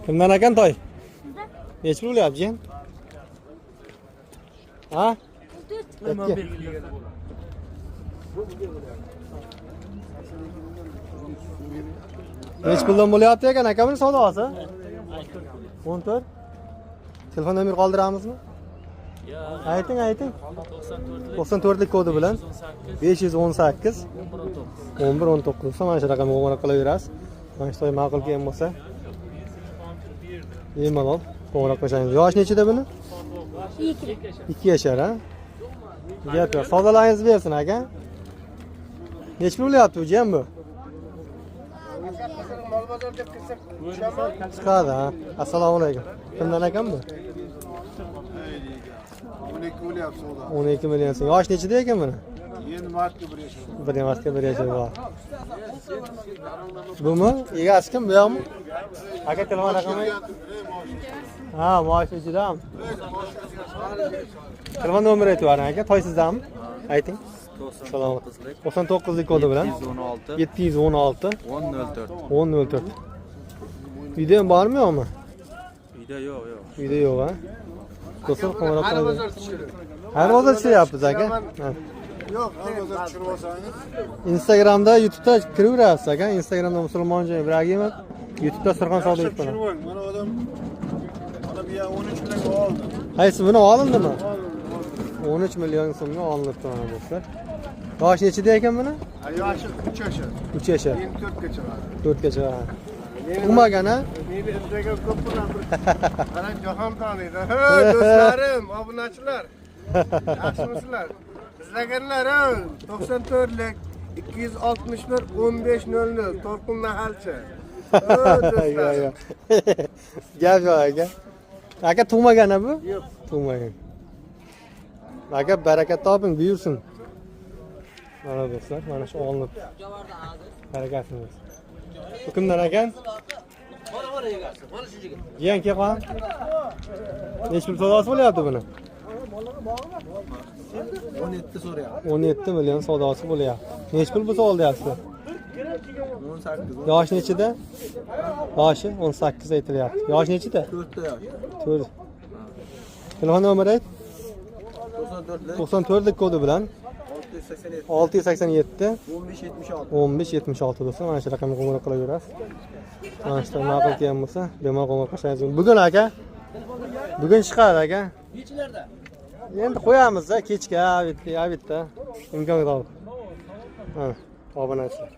Kimdan ekan toy? Necha pul bo'lyapti jiyan? Ha? Necha puldan bo'lyapti ekan aka buni savdosi? 14. Telefon nomer qoldiramizmi? Ayting. 94lik kodi bilan 518 1119 mana shu raqamga qo'ng'iroq qilaverasiz. Mana shu to'y ma'qul kelgan bo'lsa, bemalol qo'ng'iroq qilishingiz. Yosh nechida buni? 2 yashar, ha? Gap yo'q. Savdolaringizni bersin aka. Nech pul bo'lyapti bu jiyan bu? Chiqadi, ha. Assalomu alaykum. Kimdan ekan bu? 12 million so'm. Yosh nechida ekan buni? Endi martga 1 yashar. 1 martga 1 yashar bor. Bumi? Egasi kim bu yoqmi? Aka telefon raqami? Ha, moshina ichidami? Telefon nomeri aytib bering aka, toy sizdami? Ayting. Salomat. 99lik kodi bilan 716 1004. Video bormi yo'qmi? Video yo'q. Video yo'q, ha? Do'stlar qo'ng'iroq qiladi. Har bozor ishlayapmiz aka. Yo'q, har bozor tushirib olsangiz. Instagramda, YouTube'da kiraverasiz aka. Instagramda Musulmonjon Ibragimov, YouTube'da Surxon savdo qiladi. Mana odam mana bu 13 million oldi. Qaysi buni olindimi? 13 million so'mga olinibdi mana do'stlar. Yosh nechida ekan buni? Yoshi 3 yashar. 3 yashar. Endi 4 ga chiqadi. 4 gacha. Tug'magan, ha? Meni Instagram ko'p bilan mana jahon taniydi. Do'stlarim, obunachilar. Yaxshimisizlar? Izlaganlar, 94lik 261 1500 To'rqin Mahalchi. Do'stlarim. Gap yo'q aka. Aka tug'magan bu? Yo'q. Tug'magan. Aka barakat toping, buyursin. Mana do'stlar, mana shu olinib. Barakatimiz. Bu kimdan ekan? Mana egasi, mana shu yigit. Jiyan kelgan. Necha pul savdosi bo'lyapti buni? 17 so'rayapti. 17 million savdosi bo'lyapti. Necha pul bu savdosi? 18. Yosh nechida? Yoshi 18 aytilyapti. Yosh nechida? 4 yosh. 4. Telefon nomeri ayt. 94lik kodi bilan 687 1576 do'stlar. Mana shu raqamga qo'ng'iroq qilaverasiz. Mana shu ma'qul kelgan bo'lsa, bemalol qo'ng'iroq qilishingiz mumkin. Bugun aka. Bugun chiqadi aka. Nechilarda? Endi qo'yamiz-da kechga, bitta imkonga to'g'ri. Ha, obunachilar.